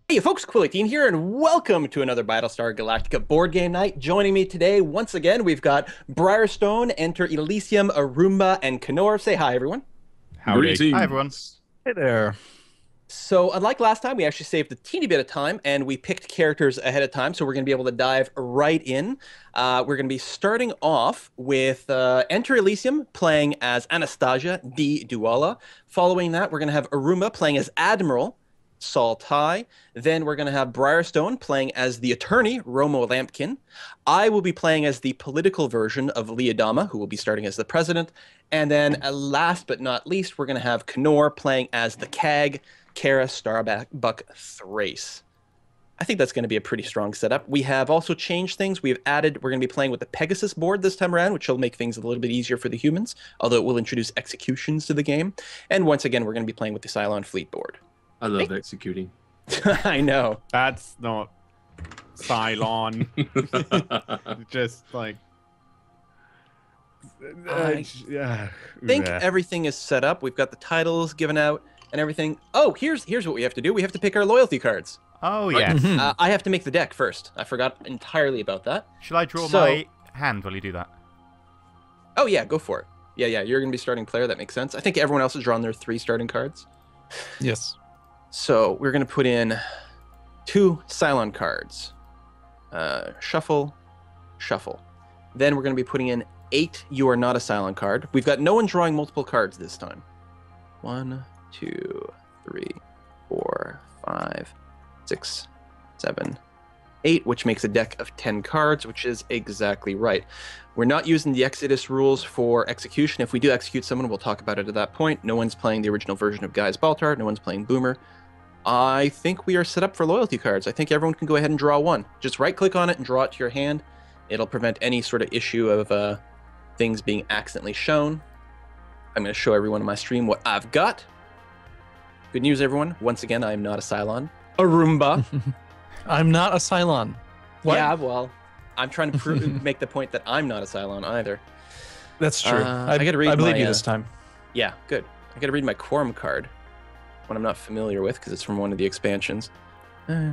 Hey folks, Quill18 here, and welcome to another Battlestar Galactica board game night. Joining me today, once again, we've got Briarstone, EnterElysium, Arumba, and Kenor. Say hi, everyone. Howdy. Greetings. Hi, everyone. Hey there. So, unlike last time, we actually saved a teeny bit of time, and we picked characters ahead of time, so we're going to be able to dive right in. We're going to be starting off with EnterElysium playing as Anastasia D. Duala. Following that, we're going to have Arumba playing as Admiral Saul Ty. Then we're going to have Briarstone playing as the attorney, Romo Lampkin. I will be playing as the political version of Leodama, who will be starting as the president. And then last but not least, we're going to have Kenor playing as the CAG, Kara Starbuck Thrace. I think that's going to be a pretty strong setup. We have also changed things. We're going to be playing with the Pegasus board this time around, which will make things a little bit easier for the humans, although it will introduce executions to the game. And once again, we're going to be playing with the Cylon fleet board. I love executing. I know. That's not Cylon. Just like. I think everything is set up. We've got the titles given out and everything. Oh, here's what we have to do. We have to pick our loyalty cards. Oh, yes. I have to make the deck first. I forgot entirely about that. Shall I draw my hand while you do that? Oh, yeah, go for it. Yeah, you're going to be starting player. That makes sense. I think everyone else has drawn their 3 starting cards. Yes. So we're going to put in 2 Cylon cards. Shuffle, shuffle. Then we're going to be putting in 8 You Are Not a Cylon card. We've got no one drawing multiple cards this time. 1, 2, 3, 4, 5, 6, 7, 8, which makes a deck of 10 cards, which is exactly right. We're not using the Exodus rules for execution. If we do execute someone, we'll talk about it at that point. No one's playing the original version of Guy's Baltar. No one's playing Boomer. I think we are set up for loyalty cards. I think everyone can go ahead and draw one. Just right-click on it and draw it to your hand. It'll prevent any sort of issue of things being accidentally shown. I'm going to show everyone on my stream what I've got. Good news, everyone. Once again, I am not a Cylon. Arumba. I'm not a Cylon. What? Yeah, well, I'm trying to make the point that I'm not a Cylon either. That's true. I got to read. I believe my, you this time. Yeah, good. I got to read my quorum card, one I'm not familiar with because it's from one of the expansions. Huh.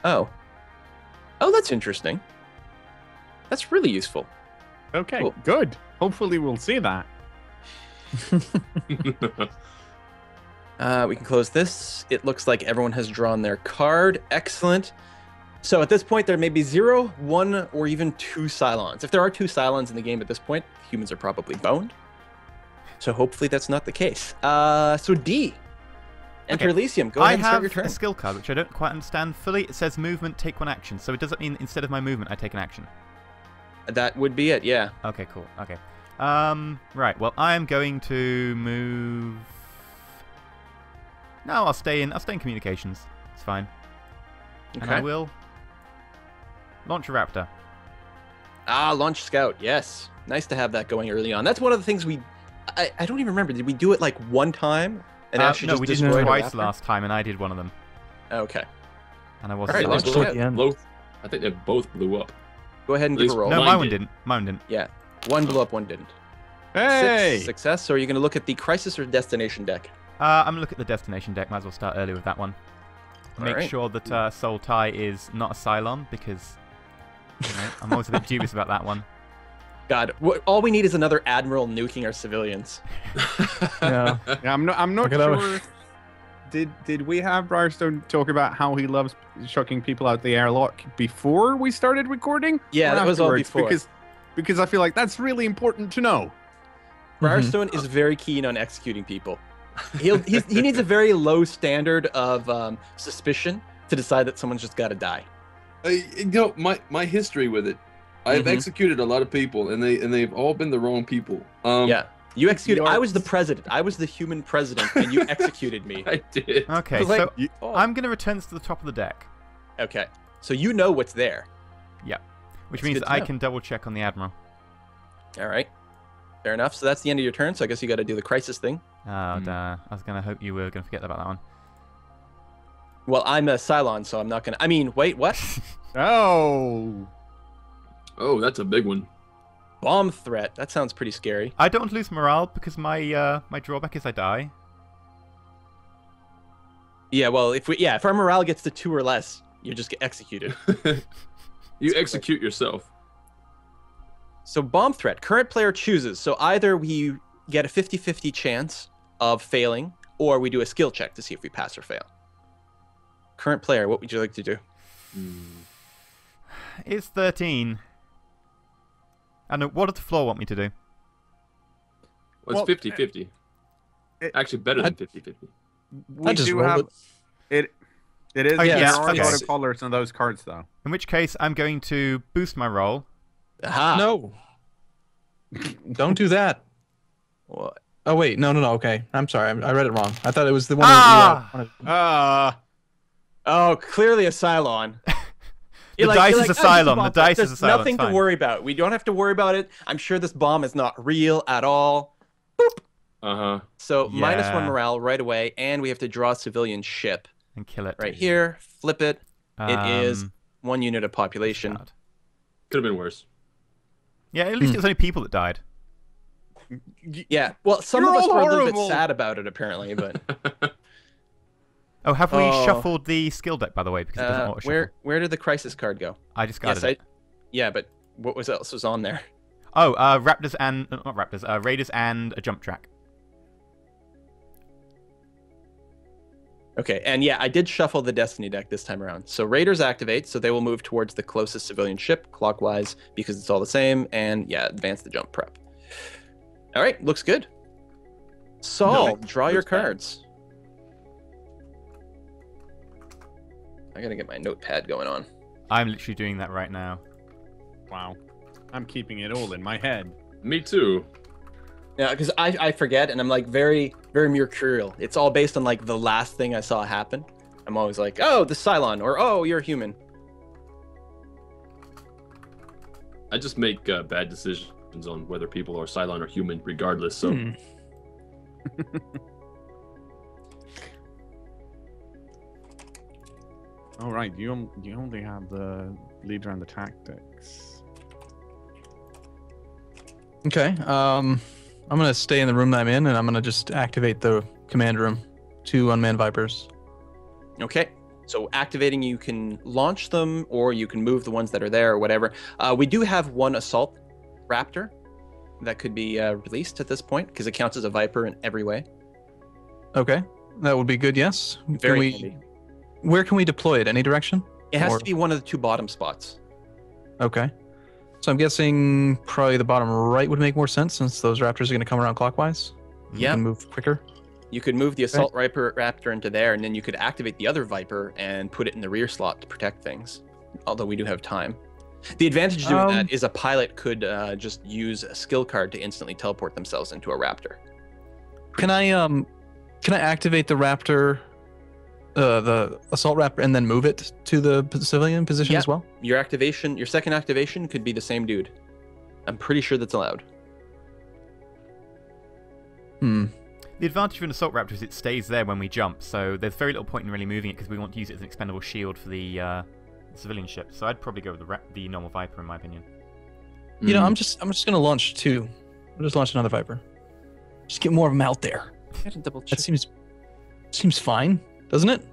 Oh, that's interesting. That's really useful. Okay, Cool. good. Hopefully we'll see that. We can close this. It looks like everyone has drawn their card. Excellent. So at this point, there may be 0, 1, or even 2 Cylons. If there are 2 Cylons in the game at this point, humans are probably boned. So hopefully that's not the case. So D. Enter Elysium. Go ahead and start your I turn. have a skill card, which I don't quite understand fully. It says movement, take 1 action. So it doesn't mean instead of my movement, I take an action. That would be it, yeah. Okay, cool. Okay. Right. Well, I am going to move. No, I'll stay in communications. It's fine. Okay. And I will launch a raptor. Launch Scout. Yes. Nice to have that going early on. That's one of the things I don't even remember. Did we do it like one time? And actually no, just we did destroyed it a twice raptor? last time, and I did one of them. Okay. And I wasn't. All right, Launched let's at do it. the end. I think they both blew up. Go ahead and give a roll. No, Mine my one did. didn't. Mine didn't. Yeah. One blew up, one didn't. Hey! 6 success. So are you going to look at the Crisis or Destination deck? I'm gonna look at the destination deck. Might as well start early with that one. Make Alright. sure that Soul Ty is not a Cylon because I'm always a bit dubious about that one. God, all we need is another Admiral nuking our civilians. Yeah. Yeah, I'm not Look it up. sure. Did we have Briarstone talk about how he loves chucking people out the airlock before we started recording? Yeah, Or that was all afterwards? before. Because I feel like that's really important to know. Briarstone is very keen on executing people. He needs a very low standard of suspicion to decide that someone's just got to die. My history with it, I've Mhm. executed a lot of people, and they've all been the wrong people. Yeah. You executed. the I was the arts- president. I was the human president, and you executed me. I did. Okay, It's like- so Oh. I'm gonna return this to the top of the deck. Okay. So you know what's there. Which That's means good that to I know. can double check on the Admiral. All right. Fair enough. So that's the end of your turn. So I guess you got to do the crisis thing. Oh, duh. I was gonna hope you were gonna forget about that one. Well, I'm a Cylon, so I'm not gonna. I mean, wait, what? Oh. Oh, that's a big one. Bomb threat. That sounds pretty scary. I don't want to lose morale because my my drawback is I die. Yeah, well, if our morale gets to 2 or less, you just get executed. You execute yourself. So bomb threat. Current player chooses. So either we get a 50-50 chance of failing, or we do a skill check to see if we pass or fail. Current player, what would you like to do? It's 13. And what does the floor want me to do? Well, it's 50-50. Actually, better than 50-50. We just do rolled have it. It is. Oh, yeah, there are okay. a lot of colors on those cards, though. In which case, I'm going to boost my roll. Aha. No. Don't do that. What? Oh wait, no. Okay, I'm sorry. I read it wrong. I thought it was the one. Oh, clearly a Cylon. The dice is a Cylon. The dice is a Cylon. There's nothing to worry about. We don't have to worry about it. I'm sure this bomb is not real at all. Boop. Uh-huh. So Yeah. -1 morale right away, and we have to draw a civilian ship. And kill it. Right here, flip it. It is Um, 1 unit of population. God. Could have been worse. Yeah, at least it was only people that died. Yeah, well, some You're of us all were a little bit horrible. sad about it, apparently, but Oh, have we Oh. shuffled the skill deck, by the way? Because it doesn't auto shuffle. where did the crisis card go? I discarded it. Yeah, but what else was on there? Oh, raptors and not raptors. Raiders and a jump track. Okay, and yeah, I did shuffle the Destiny deck this time around. So Raiders activate, so they will move towards the closest civilian ship clockwise because it's all the same, and yeah, advance the jump prep. All right, looks good. Saul, draw your looks bad. cards. I gotta get my notepad going on. I'm literally doing that right now. Wow. I'm keeping it all in my head. Me too. Yeah, because I forget, and I'm like very, very mercurial. It's all based on like the last thing I saw happen. I'm always like, oh, the Cylon, or oh, you're human. I just make bad decisions on whether people are Cylon or human, regardless. So All right, you only have the leader and the tactics. Okay. I'm gonna stay in the room that I'm in, and I'm gonna just activate the command room. 2 unmanned Vipers. Okay, so activating, you can launch them, or you can move the ones that are there, or whatever. We do have 1 assault raptor that could be released at this point because it counts as a Viper in every way. Okay, that would be good. Yes. Very handy. Where can we deploy it? Any direction? It has Or- to be one of the 2 bottom spots. Okay. So I'm guessing probably the bottom right would make more sense since those raptors are going to come around clockwise. You Yeah. can move quicker. You could move the assault raptor into there, and then you could activate the other Viper and put it in the rear slot to protect things. Although we do have time. The advantage of doing that is a pilot could just use a skill card to instantly teleport themselves into a raptor. Can I activate the raptor, the assault raptor, and then move it to the civilian position Yeah. as well? Your second activation could be the same dude. I'm pretty sure that's allowed. The advantage of an assault raptor is it stays there when we jump, so there's very little point in really moving it because we want to use it as an expendable shield for the civilian ship. So I'd probably go with the normal Viper in my opinion. You know, I'm just gonna launch 2. I'll just launch another Viper. Just get more of them out there. That seems fine, doesn't it?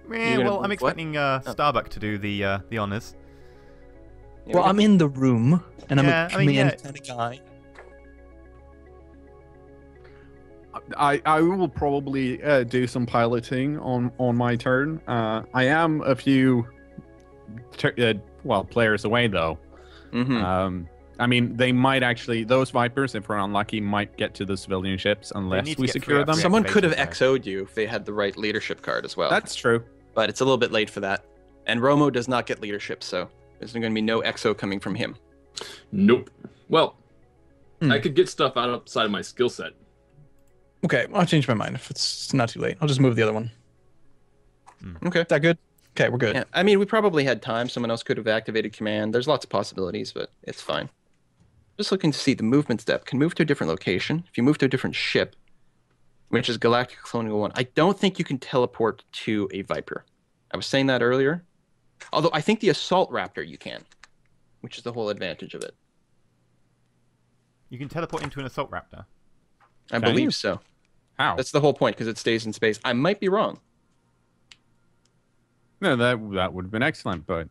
Yeah, gonna well, move I'm what? expecting Starbuck to do the honors. Well, I'm in the room, and I'm Yeah, a I mean, command yeah. kind of guy. I will probably do some piloting on my turn. I am a few players away though. I mean, they might actually, those Vipers, if we're unlucky, might get to the civilian ships unless need to we get secure through them. Someone could have Reactivation, XO'd you if they had the right leadership card as well. That's true. But it's a little bit late for that. And Romo does not get leadership, so there's going to be no XO coming from him. Nope. Well, Hmm. I could get stuff outside of my skill set. Okay, I'll change my mind if it's not too late. I'll just move the other one. Okay. Is that good? Okay, we're good. Yeah, I mean, we probably had time. Someone else could have activated command. There's lots of possibilities, but it's fine. Just looking to see the movement step. Can move to a different location. If you move to a different ship, which is Galactic Colonial 1, I don't think you can teleport to a Viper. I was saying that earlier. Although I think the Assault Raptor you can, which is the whole advantage of it. You can teleport into an assault raptor. I Can believe you? so. How? That's the whole point, because it stays in space. I might be wrong. No, that would have been excellent, but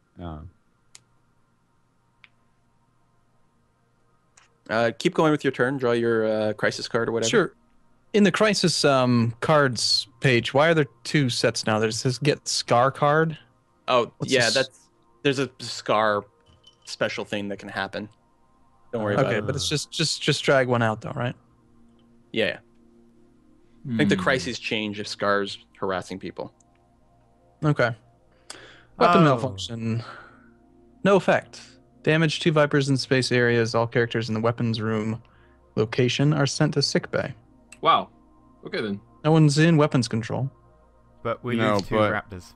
Keep going with your turn. Draw your crisis card or whatever. Sure. In the crisis cards page, why are there 2 sets now? There's this get scar card. Oh, What's yeah, this? there's a scar special thing that can happen. Don't worry about Okay, it. but it's just drag one out though, right? Yeah. I think the crises change if Scar's harassing people. Okay. Weapon Oh. malfunction. No effect. Damage 2 Vipers in space areas. All characters in the weapons room location are sent to sickbay. Wow. Okay then. No one's in weapons control. But we No, lose 2 but- raptors.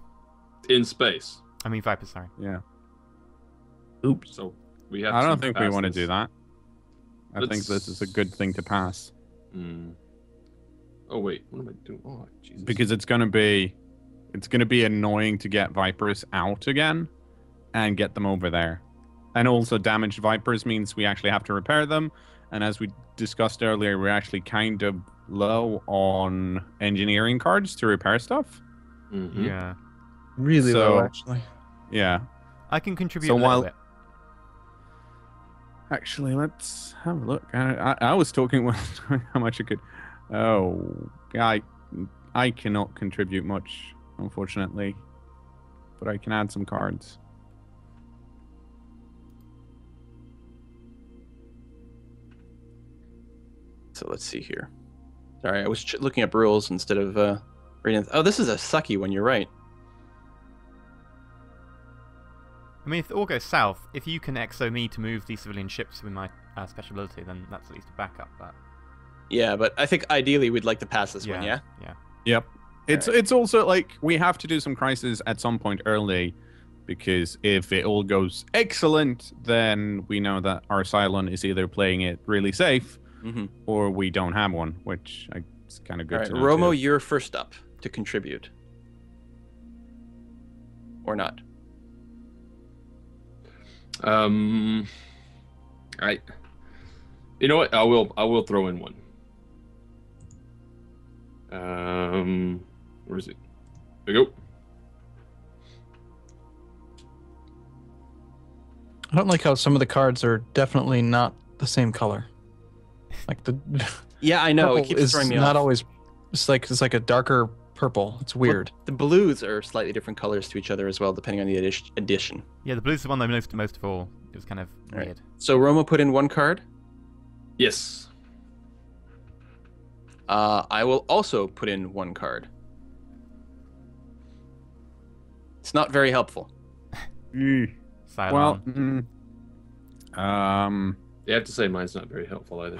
In space. I mean Vipers, sorry. yeah. Oops. So we have. I don't to think we pass want to this. do that. I think this is a good thing to pass Hmm. Oh wait, what am I doing? Oh Jesus. because it's gonna be annoying to get Vipers out again and get them over there. And also damaged Vipers means we actually have to repair them. And as we discussed earlier, we're actually kind of low on engineering cards to repair stuff. Mhm. Yeah. Really So- low, actually. Yeah. I can contribute So a little while- bit. Actually, let's have a look. I was talking about how much I could. Oh, I cannot contribute much, unfortunately. But I can add some cards. So let's see here. Sorry, I was looking up rules instead of reading. Oh, this is a sucky one. You're right. I mean, if it all goes south, if you can exo me to move these civilian ships with my special ability, then that's at least a backup. But Yeah, but I think ideally we'd like to pass this one. Yeah. Yeah. Yep. It's also like we have to do some crisis at some point early, because if it all goes excellent, then we know that our Cylon is either playing it really safe Mm-hmm. or we don't have one, which is kind of good All right, to know. Romo, too. you're first up to contribute, or not. You know what? I will throw in one. Where is it? There we go. I don't like how some of the cards are definitely not the same color. Like the Yeah, I know. It purple keeps is throwing me not off. always. It's like a darker purple. It's weird. The blues are slightly different colors to each other as well, depending on the edition. Yeah, the blue's the one I noticed most of all. It was kind of All right. weird. So Romo put in one card. Yes. I will also put in one card. It's not very helpful. Mm. Cylon. Well, You have to say mine's not very helpful either.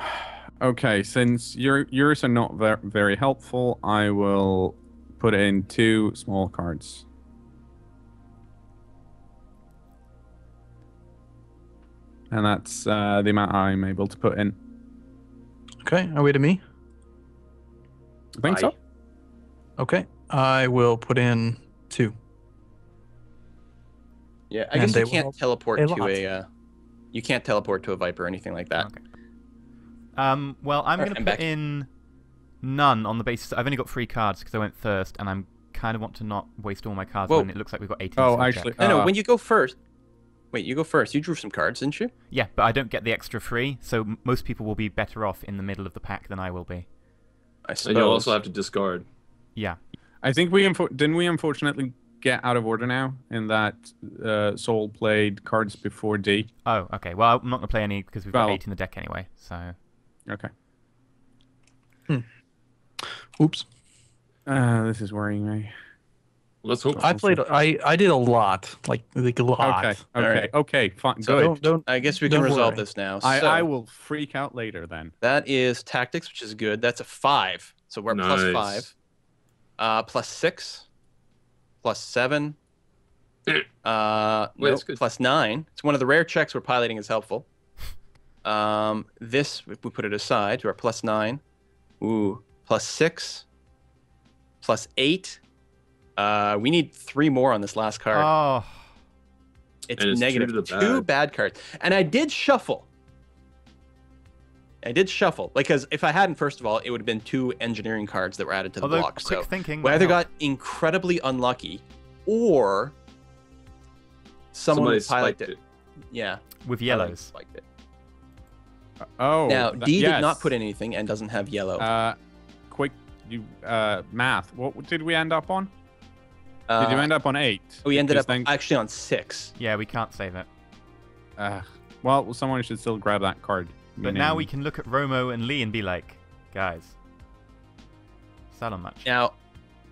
okay. Since yours are not very helpful, I will put in 2 small cards. And that's the amount I'm able to put in. Okay, are we to me? I think so. Okay, I will put in 2. Yeah, I And guess they you can't will teleport pay to lots. you can't teleport to a Viper or anything like that. Okay. Well, I'm going to I'm put back. in none on the basis I've only got 3 cards because I went first, and I'm kind of want to not waste all my cards Whoa. when it looks like we've got 18. Oh, so check. actually, No, when you go first. Wait, you go first. You drew some cards, didn't you? Yeah, but I don't get the extra 3, so most people will be better off in the middle of the pack than I will be. I suppose. And you'll also have to discard. Yeah. I think didn't we unfortunately get out of order now in that Soul played cards before D. Oh, okay. Well, I'm not going to play any because we've got Well- 8 in the deck anyway, so... Okay. Oops. This is worrying me. Let's hope. I did a lot, like a lot. Okay. All Okay. right. Okay. Fine. So Good. Don't I guess we can Don't resolve worry. this now. I will freak out later then. That is tactics, which is good. That's a 5. So we're at plus Nice. 5. Plus 6. Plus 7. Wait, Nope, that's good. plus 9. It's one of the rare checks where piloting is helpful. This, if we put it aside, to our plus 9. Ooh, plus 6. Plus 8. We need 3 more on this last card. Oh, It's And it's negative. two to the 2 bad. bad cards. And I did shuffle. I did shuffle, because if I hadn't, first of all, it would have been 2 engineering cards that were added to the Although, block. quick So thinking. we might either help. got incredibly unlucky, or someone Somebody piloted spiked it. it. Yeah. with someone yellows. spiked it. Oh. Now, D yes. did not put anything and doesn't have yellow. Quick, math. What did we end up on? Did you end up on 8? We ended Because up actually on 6. Yeah, we can't save it. Well, someone should still grab that card. But now we can look at Romo and Lee and be like, guys, Cylon match. Now,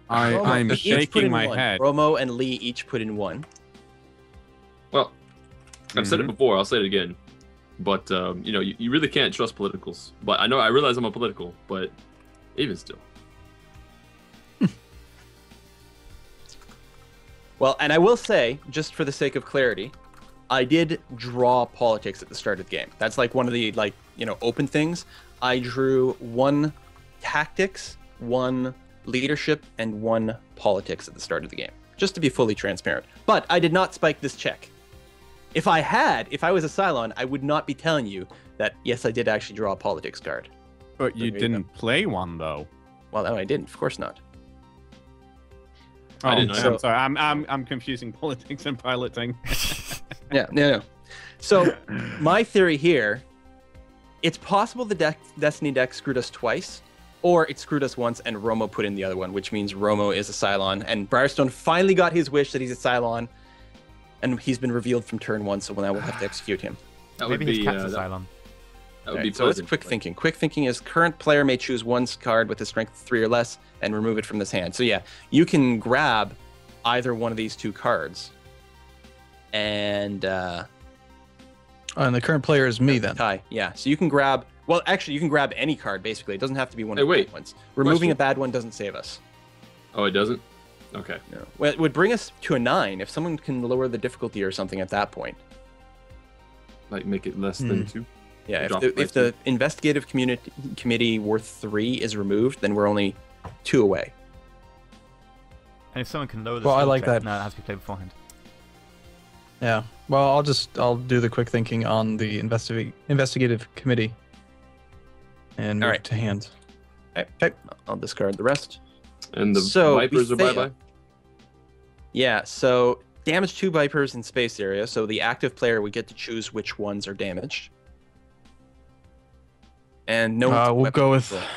I'm each put shaking in my 1. head. Romo and Lee each put in 1. Well, I've said it before. I'll say it again. But you really can't trust politicals. But I realize I'm a political, but even still. Well, and I will say, just for the sake of clarity, I did draw politics at the start of the game. That's like one of the open things. I drew 1 tactics, 1 leadership, and 1 politics at the start of the game, just to be fully transparent. But I did not spike this check. If I was a Cylon, I would not be telling you that, yes, I did actually draw a politics card. But you There you didn't play one, though. Well, no, I didn't. Of course not. Oh, I didn't know. I'm sorry. I'm confusing politics and piloting. Yeah, no. So, my theory here, it's possible the Destiny deck screwed us twice, or it screwed us once and Romo put in the other one, which means Romo is a Cylon, and Briarstone finally got his wish that he's a Cylon, and he's been revealed from turn 1, so now we'll have to execute him. That Maybe would his be cat's a that, Cylon. that would be So it's pleasant. quick thinking. Quick thinking is current player may choose 1 card with a strength of 3 or less and remove it from this hand. So yeah, you can grab either one of these 2 cards, and And the current player is me then. Kai. Yeah, so you can grab. Well, actually, you can grab any card. Basically, it doesn't have to be one Hey, of the wait. bad ones. Removing Question. a bad one doesn't save us. Oh, it doesn't? Okay. No. Well, it would bring us to a 9 if someone can lower the difficulty or something at that point. Like make it less than 2? Yeah, Drop if the investigative committee worth 3 is removed, then we're only 2 away. And if someone can lower the Well, I skill like check, that. no, it has to be played beforehand. Yeah. Well, I'll do the quick thinking on the investigative committee. And All move right. to hand. Okay, I'll discard the rest. And the So, Vipers we are fail. bye-bye? Yeah, so damage 2 Vipers in space area. So the active player would get to choose which ones are damaged. And no one's We'll weapon go with. control.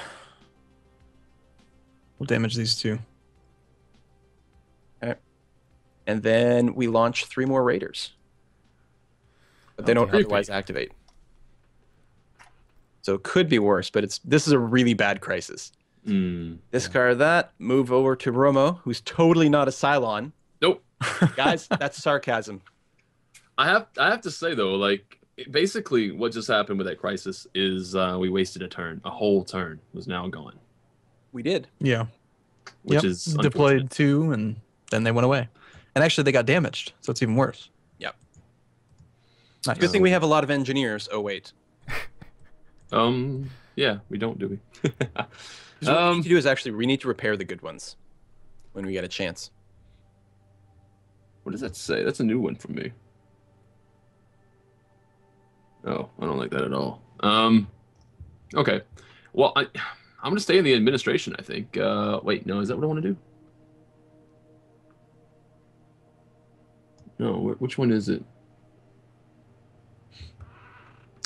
We'll damage these 2. And then we launch 3 more raiders. But they Okay. don't otherwise activate. So it could be worse, but this is a really bad crisis. Discard that, move over to Romo, who's totally not a Cylon. Nope. Guys, that's sarcasm. I have to say though, like basically what just happened with that crisis is we wasted a turn. A whole turn was now gone, We did. Yeah. which Yep. is Deployed unfortunate. 2, and then they went away. And actually, they got damaged, so it's even worse. Yep. Nice. Good thing we have a lot of engineers. Oh, wait. Yeah, we don't, do we? 'Cause what we need to do is actually, we need to repair the good ones when we get a chance. What does that say? That's a new one for me. Oh, I don't like that at all. Okay. Well, I'm gonna stay in the administration, I think. Wait, no, is that what I want to do? No, which one is it?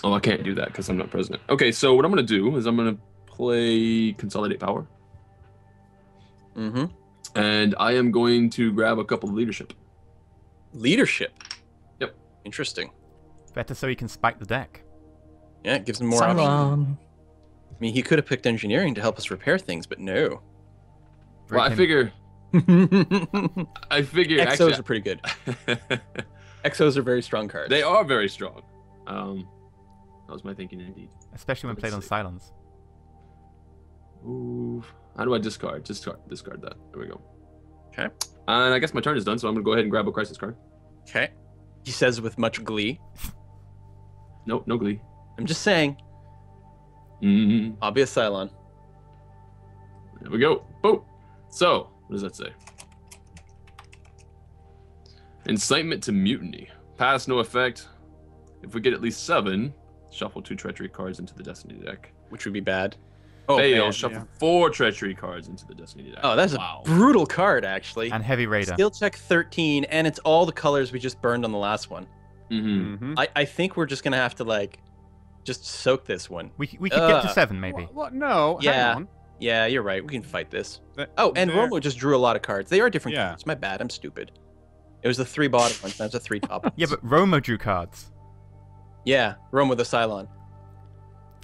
Oh, I can't do that because I'm not president. Okay, so what I'm gonna do is I'm gonna play Consolidate Power, Mm-hmm. and I am going to grab a couple of leadership. Leadership. Yep. Interesting. Better so he can spike the deck. Yeah, it gives him more options. Cylon. I mean, he could have picked engineering to help us repair things, but no. Well, I Break him. figure. Exos I figure. Actually, are pretty good. Exos are very strong cards. they are very strong. That was my thinking indeed. Especially when Let's played on see. Cylons. Ooh. How do I discard? Discard that. There we go. Okay. And I guess my turn is done, so I'm gonna go ahead and grab a crisis card. Okay. He says with much glee. Nope, no glee. I'm just saying, Mm-hmm. obvious Cylon. There we go. Boom. So, what does that say? Incitement to mutiny. Pass no effect. If we get at least 7, shuffle 2 treachery cards into the Destiny deck. Which would be bad. Oh, Fail. man. Shuffle 4 treachery cards into the Destiny deck. Oh, that's a brutal card, actually. And Heavy Raider. Skill check 13, and it's all the colors we just burned on the last one. Mm-hmm. I think we're just gonna have to like, just soak this one. We could get to 7 maybe. What? No. Yeah. Hang on. Yeah, you're right. We can fight this. Th- Oh, and there- Romo just drew a lot of cards. They are different Yeah. cards. My bad. I'm stupid. It was the 3 bottom ones. That's a 3 top ones. Yeah, but Roma drew cards. Yeah, Romo the Cylon.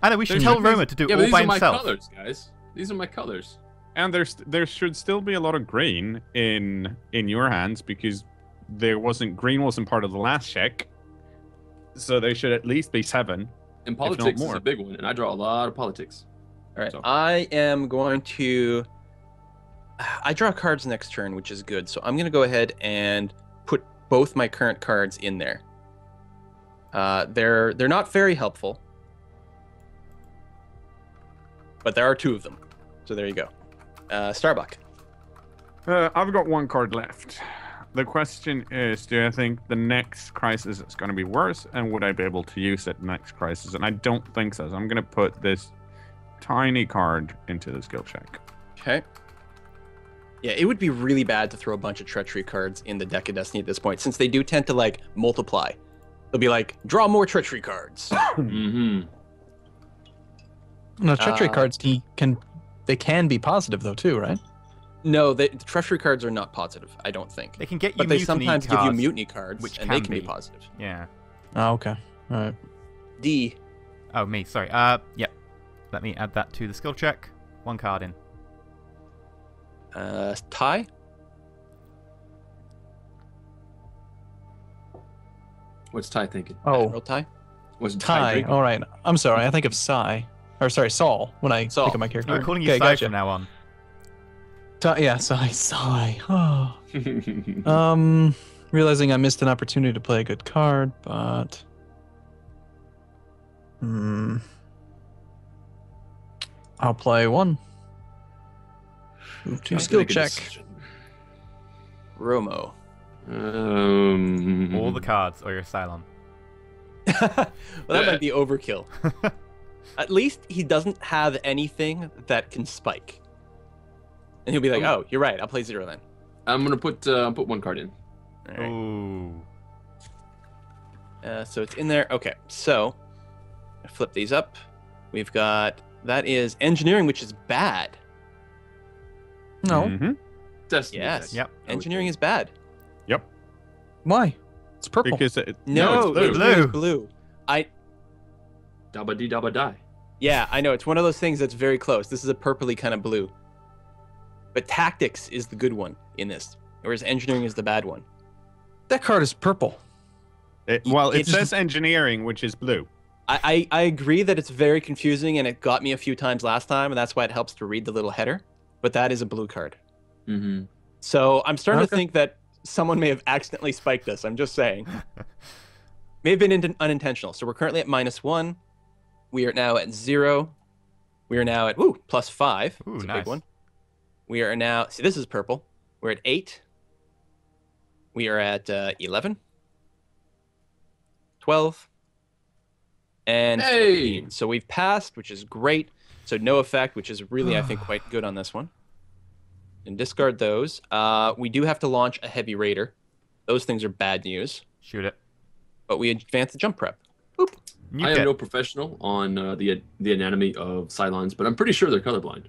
I know, we should There's tell like Roma these- to do it Yeah, but all these by are my himself. colors, guys. These are my colors. And there should still be a lot of green in your hands because green wasn't part of the last check. So there should at least be 7. And not politics is more. a big one, and I draw a lot of politics. All right, So- I am going to. I draw cards next turn, which is good. So I'm going to go ahead and put both my current cards in there. They're not very helpful, but there are 2 of them. So there you go. Starbuck. I've got 1 card left. The question is, do I think the next crisis is going to be worse, and would I be able to use it next crisis? And I don't think so. So I'm going to put this tiny card into the skill check. Okay. Yeah, it would be really bad to throw a bunch of treachery cards in the deck of Destiny at this point, since they do tend to like multiply. They'll be like, draw more treachery cards. Mm-hmm. No, treachery cards can be positive though too, right? No, the treachery cards are not positive. I don't think. They can get you But they mutiny sometimes give you cards, mutiny cards, which and they can can be be. positive. Yeah. Oh, okay. All right. D. Oh, me. Sorry. Yep. Let me add that to the skill check. 1 card in. Tie. What's Ty thinking? Oh, Roll tie. What's Ty. drinking? All right. I'm sorry. I think of Saul when I Saul. think of my character. We're calling you Okay, Sai gotcha. from now on. Yeah, Sai. Oh. Realizing I missed an opportunity to play a good card, but I'll play 1. Move to Okay. skill Make a check. decision. Romo. All the cards or your Cylon. Well, that might be overkill. At least he doesn't have anything that can spike. And he'll be like, "Oh, you're right. I'll play 0 then." I'm gonna put 1 card in. All right. Ooh. So it's in there. Okay, so I flip these up. We've got that is engineering, which is bad. No. Mhm. Destiny Yes. deck. Yep. Engineering is bad. Yep. Why? It's purple. Because No, it's blue. engineering is blue. Dabba dee dabba die. Yeah, I know. It's one of those things that's very close. This is a purpley kind of blue. But tactics is the good one in this, whereas engineering is the bad one. That card is purple. it It's- says engineering, which is blue. I agree that it's very confusing, and it got me a few times last time, and that's why it helps to read the little header. But that is a blue card. Mm-hmm. So I'm starting to Okay. think that someone may have accidentally spiked us. I'm just saying. May have been unintentional. So we're currently at -1. We are now at 0. We are now at +5. Ooh, It's a nice. big one. We are now. See, this is purple. We're at 8. We are at 11, 12, and Hey! 14. So we've passed, which is great. So no effect, which is really, I think, quite good on this one. And discard those. We do have to launch a heavy raider. Those things are bad news. Shoot it. But we advance the jump prep. Nuke I am it. no professional on the anatomy of Cylons, but I'm pretty sure they're colorblind.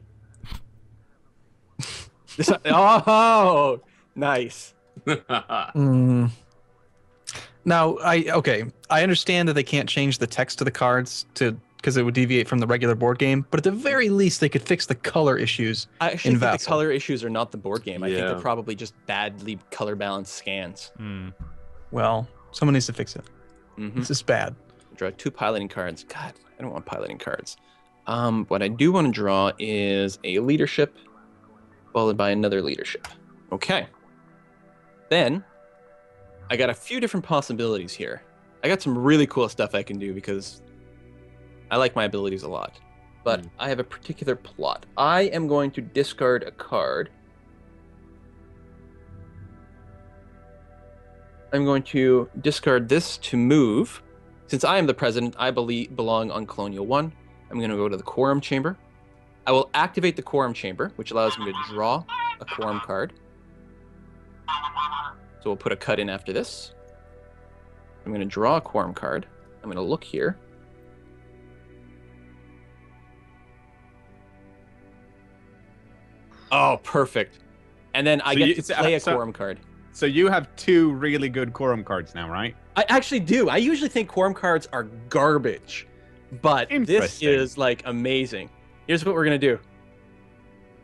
Oh, nice. Now, I understand that they can't change the text to the cards because it would deviate from the regular board game, but at the very least, they could fix the color issues. I actually In think the Vassal. color issues are not the board game. I think Yeah. they're probably just badly color balanced scans. Well, someone needs to fix it. Mm-hmm. This is bad. Draw 2 piloting cards. God, I don't want piloting cards. What I do want to draw is a leadership, followed by another leadership. Okay. Then, I got a few different possibilities here. I got some really cool stuff I can do because I like my abilities a lot. But I have a particular plot. I am going to discard a card. I'm going to discard this to move, Since I am the president, I belong on Colonial 1. I'm going to go to the Quorum Chamber. I will activate the Quorum Chamber, which allows me to draw a Quorum card. So we'll put a cut in after this. I'm going to draw a Quorum card. I'm going to look here. Oh, perfect. And then I get to play a Quorum card. So you have 2 really good Quorum cards now, right? I actually do. I usually think Quorum cards are garbage, but this is like amazing. Here's what we're going to do.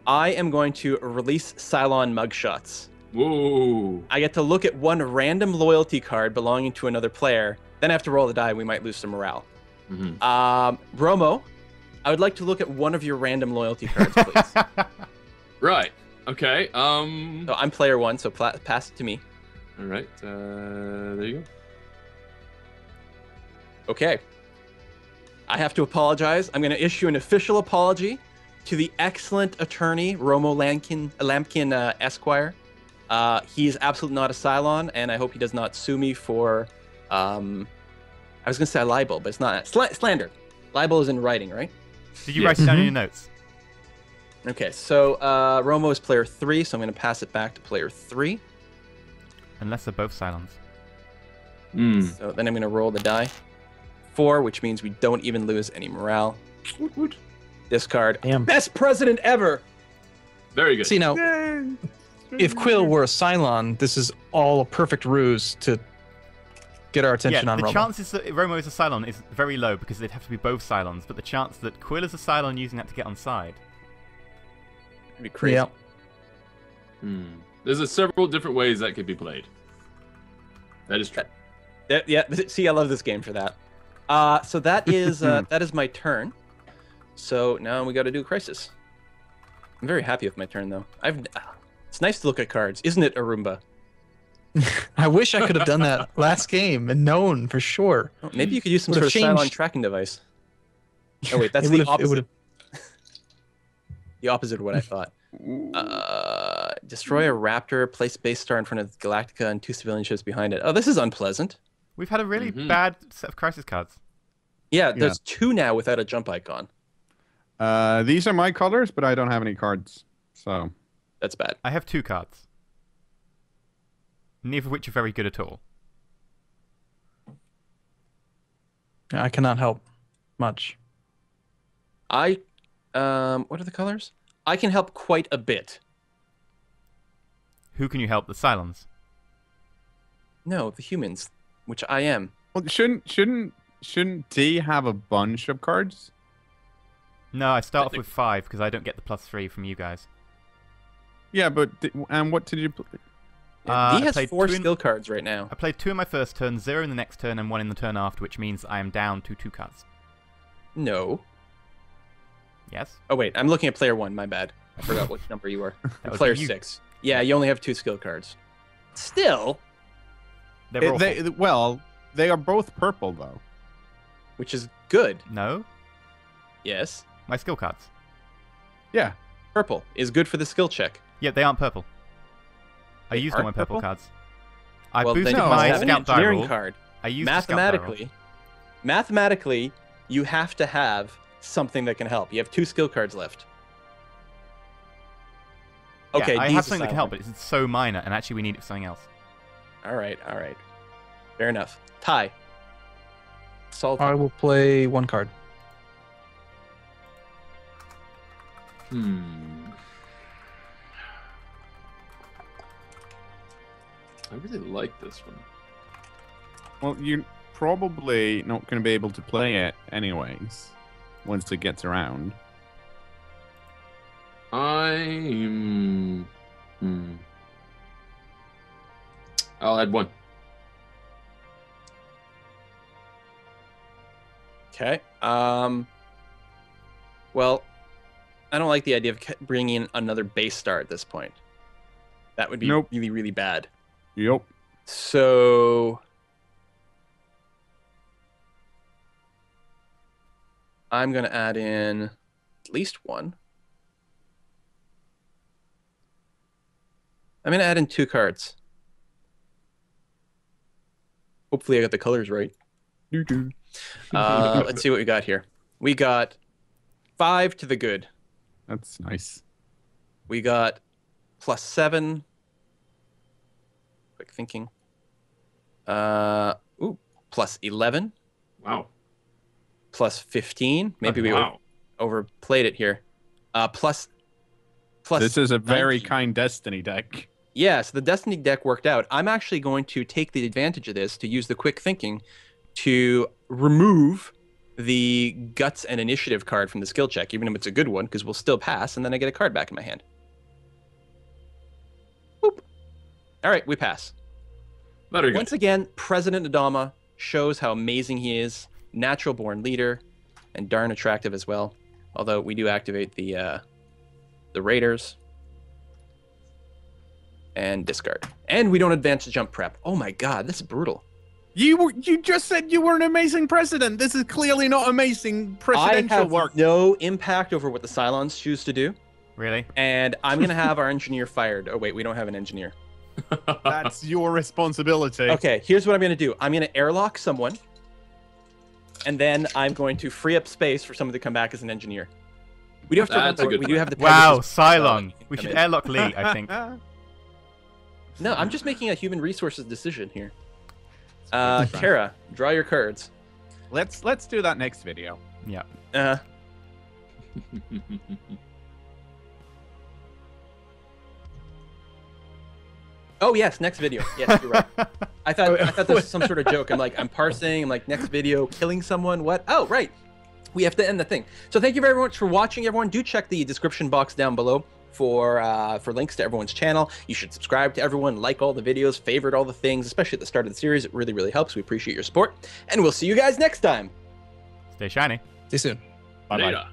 I am going to release Cylon mugshots. Whoa. I get to look at one random loyalty card belonging to another player. Then I have to roll the die. We might lose some morale. Romo, I would like to look at one of your random loyalty cards, please. Right. Okay. So I'm player 1, so pass it to me. All right. There you go. Okay. I have to apologize. I'm going to issue an official apology to the excellent attorney, Romo Lampkin Esquire. He is absolutely not a Cylon, and I hope he does not sue me for, I was going to say libel, but it's not. Slander. Libel is in writing, right? Did you write it down in your notes? Okay, so Romo is player 3, so I'm going to pass it back to player 3. Unless they're both Cylons. So then I'm going to roll the die. 4, which means we don't even lose any morale. Discard. Damn. Best president ever! Very good. See, now, if Quill were a Cylon, this is all a perfect ruse to get our attention on the Romo. chances that Romo is a Cylon is very low because they'd have to be both Cylons, but the chance that Quill is a Cylon using that to get on side. It'd be crazy. Yeah. There's several different ways that could be played. That is true. Yeah, see, I love this game for that. So that is that is my turn. So now we got to do Crisis. I'm very happy with my turn, though. It's nice to look at cards, isn't it, Arumba? I wish I could have done that last game and known for sure. Oh, maybe you could use some Would've sort of Cylon changed. tracking device. Oh wait, that's It the would've- it opposite. would've- The opposite of what I thought. Destroy a raptor, place Base Star in front of Galactica and 2 civilian ships behind it. Oh, this is unpleasant. We've had a really bad set of Crisis cards. Yeah, there's 2 now without a jump icon. These are my colors, but I don't have any cards, so That's bad. I have 2 cards. Neither of which are very good at all. I cannot help much. What are the colors? I can help quite a bit. Who can you help? The Cylons. No, the humans, which I am. well, shouldn't D have a bunch of cards? No, I start off with 5 because I don't get the +3 from you guys. Yeah, but and what did you? D I has played 4 two in- skill cards right now. I played 2 in my first turn, 0 in the next turn, and 1 in the turn after, which means I am down to 2 cards. No. Yes? Oh wait, I'm looking at player 1. My bad. I forgot which number you were. That was Player you. 6. Yeah, you only have 2 skill cards. Still, They're awful. They are both purple though. which is good. No? Yes. My skill cards. Yeah. Purple is good for the skill check. Yeah, they aren't purple. I They used all my aren't purple purple? cards. I Well, boosted then you my must have an scout die engineering roll. card. I used the scout die roll. Mathematically, you have to have something that can help. You have 2 skill cards left. Okay, Yeah, I D's have a something that can help, silent. but it's so minor, and actually we need it for something else. All right. Fair enough. Tie. Solve. I will play 1 card. I really like this one. Well, you're probably not going to be able to play it anyways once it gets around. I'll add 1. Okay. Well, I don't like the idea of bringing in another base star at this point. That would be Nope. really, really bad. Yep. So I'm going to add in at least 1. I'm going to add in 2 cards. Hopefully I got the colors right. Let's see what we got here. We got 5 to the good. That's nice. We got +7. Quick thinking. +11. Wow. +15. Maybe we overplayed it here. Plus. This is a very 19. kind Destiny deck. Yeah, so the Destiny deck worked out. I'm actually going to take the advantage of this to use the quick thinking to remove the guts and initiative card from the skill check, even if it's a good one, because we'll still pass, and then I get a card back in my hand. Boop. All right, we pass. Very good. Once again, President Adama shows how amazing he is, natural-born leader, and darn attractive as well. Although we do activate the Raiders. And discard. And we don't advance to jump prep. Oh my god, this is brutal. You just said you were an amazing president. This is clearly not amazing presidential I have work. no impact over what the Cylons choose to do. Really? And I'm going to have our engineer fired. Oh wait, we don't have an engineer. That's your responsibility. Okay, here's what I'm going to do. I'm going to airlock someone. And then I'm going to free up space for someone to come back as an engineer. We do have to That's a remember, good we do plan. have the Wow, Pegasus, Cylon. so We come should in. airlock Lee, I think. No, I'm just making a human resources decision here. That's fine. Kara, draw your cards. Let's do that next video. Yeah. Oh yes, next video. Yes, you're right. I thought this was some sort of joke. I'm parsing. I'm like, next video, killing someone. What? Oh, right. We have to end the thing. So thank you very much for watching, everyone. Do check the description box down below for links to everyone's channel. You should subscribe to everyone, like all the videos, favorite all the things, especially at the start of the series. It really, really helps. We appreciate your support, and we'll see you guys next time. Stay shiny. See you soon. Bye-bye. Later.